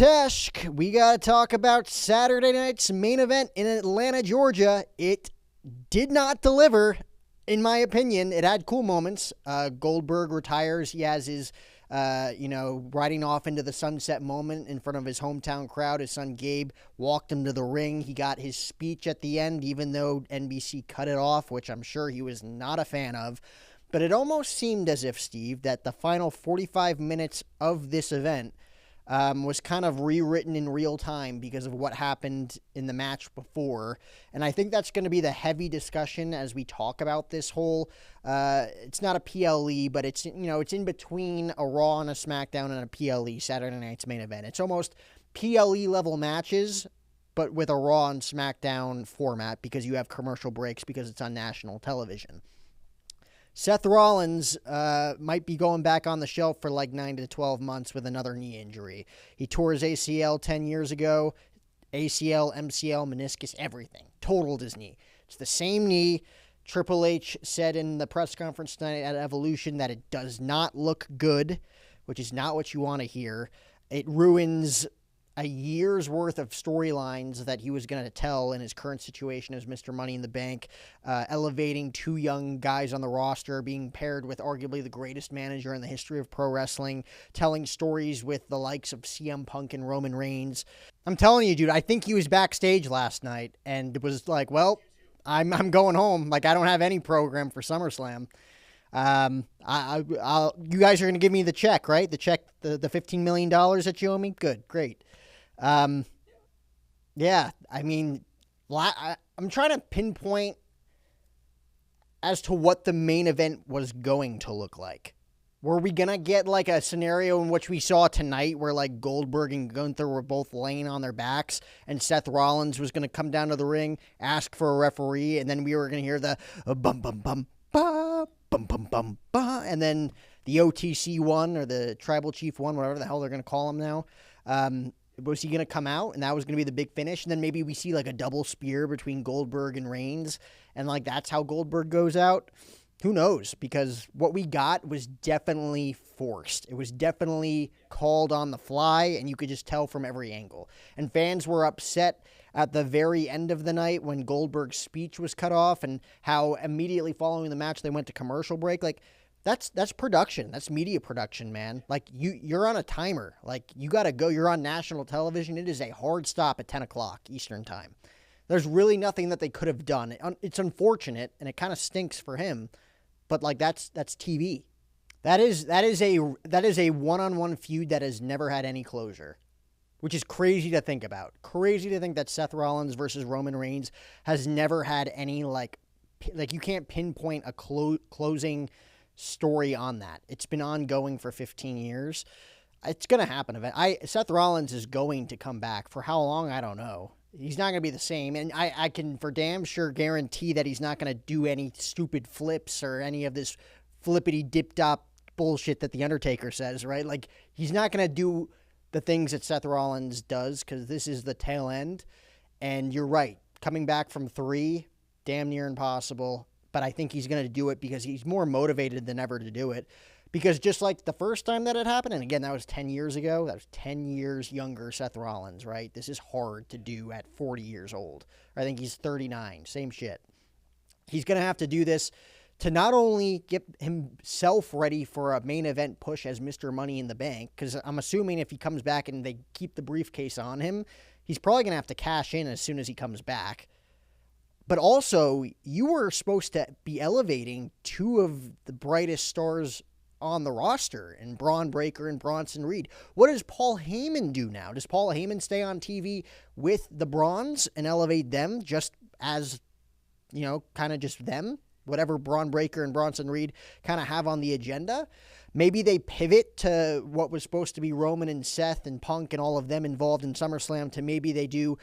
Teshk, we got to talk about Saturday night's main event in Atlanta, Georgia. It did not deliver, in my opinion. It had cool moments. Goldberg retires. He has his, riding off into the sunset moment in front of his hometown crowd. His son Gabe walked him to the ring. He got his speech at the end, even though NBC cut it off, which I'm sure he was not a fan of. But it almost seemed as if, Steve, that the final 45 minutes of this event was kind of rewritten in real time because of what happened in the match before. And I think that's going to be the heavy discussion as we talk about this whole, it's not a PLE, but it's in between a Raw and a SmackDown and a PLE, Saturday night's main event. It's almost PLE level matches, but with a Raw and SmackDown format because you have commercial breaks because it's on national television. Seth Rollins might be going back on the shelf for like 9 to 12 months with another knee injury. He tore his ACL 10 years ago. ACL, MCL, meniscus, everything. Totaled his knee. It's the same knee. Triple H said in the press conference tonight at Evolution that it does not look good, which is not what you want to hear. It ruins a year's worth of storylines that he was going to tell in his current situation as Mr. Money in the Bank, elevating two young guys on the roster, being paired with arguably the greatest manager in the history of pro wrestling, telling stories with the likes of CM Punk and Roman Reigns. I'm telling you, dude, I think he was backstage last night and was like, well, I'm going home. Like, I don't have any program for SummerSlam. You guys are going to give me the check, right? The check, the $15 million that you owe me? Good, great. Yeah, I mean, I'm trying to pinpoint as to what the main event was going to look like. Were we going to get like a scenario in which we saw tonight where like Goldberg and Gunther were both laying on their backs and Seth Rollins was going to come down to the ring, ask for a referee, and then we were going to hear the bum bum bum ba bum bum bum ba, and then the OTC one or the Tribal Chief one, whatever the hell they're going to call him now. Was he going to come out and that was going to be the big finish? And then maybe we see like a double spear between Goldberg and Reigns and like that's how Goldberg goes out. Who knows? Because what we got was definitely forced. It was definitely called on the fly and you could just tell from every angle. And fans were upset at the very end of the night when Goldberg's speech was cut off and how immediately following the match they went to commercial break. Like, that's production. That's media production, man. Like, you're on a timer. Like, you got to go. You're on national television. It is a hard stop at 10 o'clock Eastern time. There's really nothing that they could have done. It's unfortunate, and it kind of stinks for him. But, like, that's TV. That is a one-on-one feud that has never had any closure, which is crazy to think about. Crazy to think that Seth Rollins versus Roman Reigns has never had any, like you can't pinpoint a closing story on that. It's been ongoing for 15 years. It's going to happen. Seth Rollins is going to come back. For how long, I don't know. He's not going to be the same. And I can for damn sure guarantee that he's not going to do any stupid flips or any of this flippity-dip-dop bullshit that The Undertaker says, right? Like, he's not going to do the things that Seth Rollins does because this is the tail end. And you're right. Coming back from 3, damn near impossible. But I think he's going to do it because he's more motivated than ever to do it. Because just like the first time that it happened, and again, that was 10 years ago, that was 10 years younger Seth Rollins, right? This is hard to do at 40 years old. I think he's 39, same shit. He's going to have to do this to not only get himself ready for a main event push as Mr. Money in the Bank, because I'm assuming if he comes back and they keep the briefcase on him, he's probably going to have to cash in as soon as he comes back. But also, you were supposed to be elevating 2 of the brightest stars on the roster in Braun Breaker and Bronson Reed. What does Paul Heyman do now? Does Paul Heyman stay on TV with the Brawns and elevate them just as, kind of just them? Whatever Braun Breaker and Bronson Reed kind of have on the agenda? Maybe they pivot to what was supposed to be Roman and Seth and Punk and all of them involved in SummerSlam to maybe they do...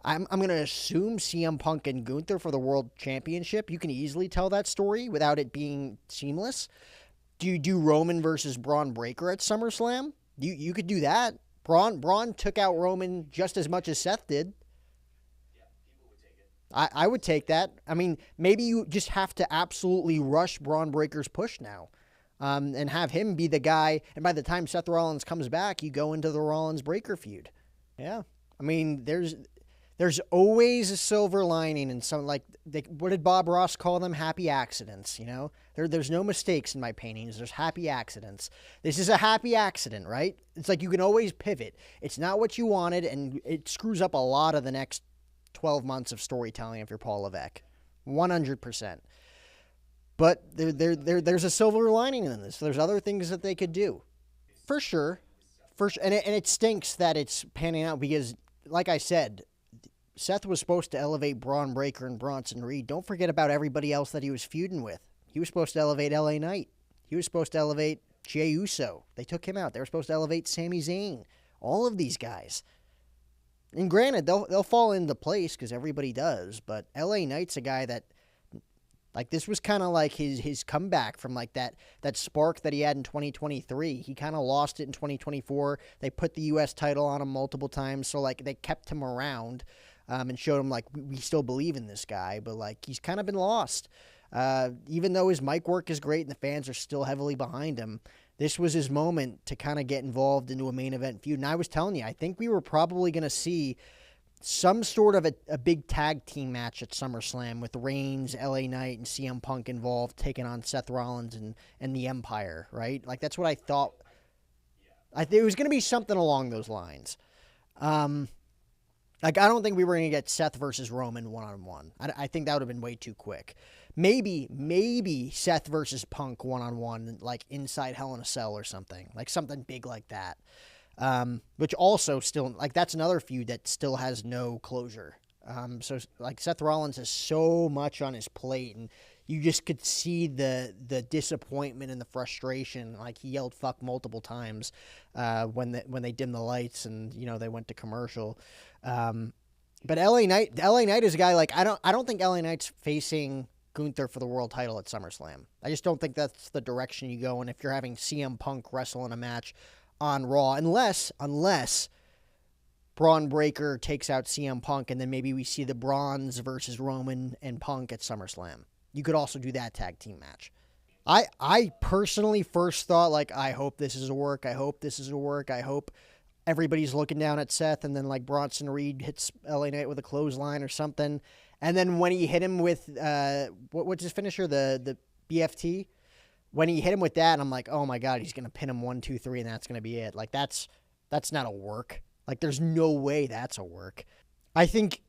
I'm going to assume CM Punk and Gunther for the World Championship. You can easily tell that story without it being seamless. Do you do Roman versus Braun Breaker at SummerSlam? You could do that. Braun took out Roman just as much as Seth did. Yeah, people would take it. I would take that. I mean, maybe you just have to absolutely rush Braun Breaker's push now. And have him be the guy. And by the time Seth Rollins comes back, you go into the Rollins-Breaker feud. Yeah. I mean, there's always a silver lining in some, like, what did Bob Ross call them? Happy accidents, you know? There's no mistakes in my paintings. There's happy accidents. This is a happy accident, right? It's like you can always pivot. It's not what you wanted, and it screws up a lot of the next 12 months of storytelling if you're Paul Levesque. 100%. But there's a silver lining in this. There's other things that they could do. For sure. And it stinks that it's panning out because, like I said, Seth was supposed to elevate Braun Breaker and Bronson Reed. Don't forget about everybody else that he was feuding with. He was supposed to elevate LA Knight. He was supposed to elevate Jey Uso. They took him out. They were supposed to elevate Sami Zayn. All of these guys. And granted, they'll fall into place because everybody does. But LA Knight's a guy that, like, this was kind of like his comeback from, like, that spark that he had in 2023. He kind of lost it in 2024. They put the U.S. title on him multiple times. So, like, they kept him around. And showed him, like, we still believe in this guy, but, like, he's kind of been lost. Even though his mic work is great and the fans are still heavily behind him, this was his moment to kind of get involved into a main event feud. And I was telling you, I think we were probably going to see some sort of a big tag team match at SummerSlam with Reigns, LA Knight, and CM Punk involved, taking on Seth Rollins and the Empire, right? Like, that's what I thought. I think it was going to be something along those lines. Like, I don't think we were going to get Seth versus Roman one-on-one. I think that would have been way too quick. Maybe Seth versus Punk one-on-one, like inside Hell in a Cell or something. Like something big like that. Which also still, like, that's another feud that still has no closure. So, like, Seth Rollins has so much on his plate, and you just could see the disappointment and the frustration. Like, he yelled "fuck" multiple times when they dimmed the lights and, you know, they went to commercial. But LA Knight is a guy, like, I don't think LA Knight's facing Gunther for the world title at SummerSlam. I just don't think that's the direction you go. And if you're having CM Punk wrestle in a match on Raw, unless Braun Breaker takes out CM Punk, and then maybe we see the Bronze versus Roman and Punk at SummerSlam. You could also do that tag team match. I personally first thought, like, I hope this is a work. I hope everybody's looking down at Seth, and then, like, Bronson Reed hits LA Knight with a clothesline or something. And then when he hit him with, what's his finisher? The BFT? When he hit him with that, I'm like, oh my God, he's going to pin him 1, 2, 3, and that's going to be it. Like, that's not a work. Like, there's no way that's a work. I think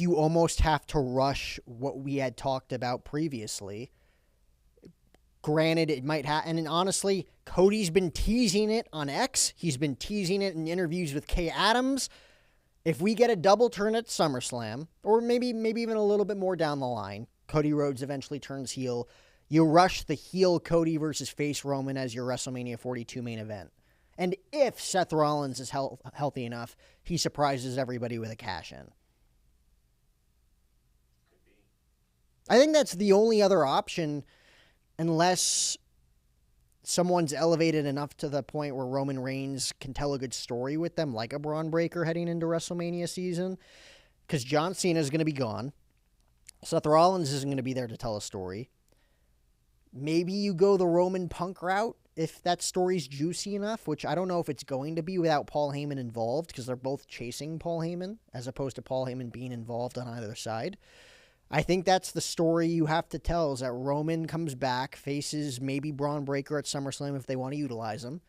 you almost have to rush what we had talked about previously. Granted, it might happen. And honestly, Cody's been teasing it on X. He's been teasing it in interviews with Kay Adams. If we get a double turn at SummerSlam, or maybe even a little bit more down the line, Cody Rhodes eventually turns heel, you rush the heel Cody versus face Roman as your WrestleMania 42 main event. And if Seth Rollins is healthy enough, he surprises everybody with a cash-in. I think that's the only other option, unless someone's elevated enough to the point where Roman Reigns can tell a good story with them, like a Braun Breaker heading into WrestleMania season, because John Cena is going to be gone. Seth Rollins isn't going to be there to tell a story. Maybe you go the Roman Punk route if that story's juicy enough, which I don't know if it's going to be without Paul Heyman involved, because they're both chasing Paul Heyman as opposed to Paul Heyman being involved on either side. I think that's the story you have to tell, is that Roman comes back, faces maybe Braun Breaker at SummerSlam if they want to utilize him,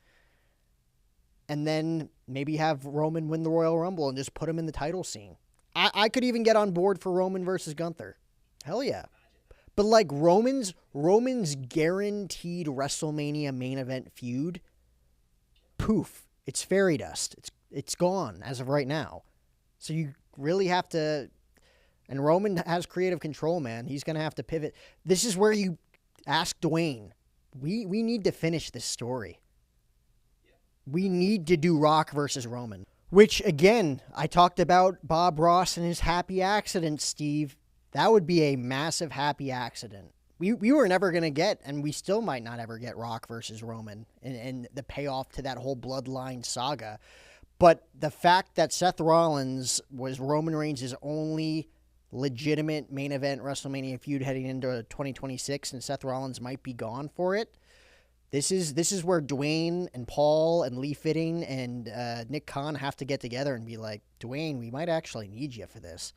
and then maybe have Roman win the Royal Rumble and just put him in the title scene. I could even get on board for Roman versus Gunther. Hell yeah. But, like, Roman's guaranteed WrestleMania main event feud, poof, it's fairy dust. It's gone as of right now. So you really have to, and Roman has creative control, man. He's going to have to pivot. This is where you ask Dwayne, we need to finish this story. We need to do Rock versus Roman, which, again, I talked about Bob Ross and his happy accident, Steve. That would be a massive happy accident. We were never going to get, and we still might not ever get, Rock versus Roman and the payoff to that whole bloodline saga. But the fact that Seth Rollins was Roman Reigns' only legitimate main event WrestleMania feud heading into 2026, and Seth Rollins might be gone for it, This is where Dwayne and Paul and Lee Fitting and Nick Khan have to get together and be like, Dwayne, we might actually need you for this.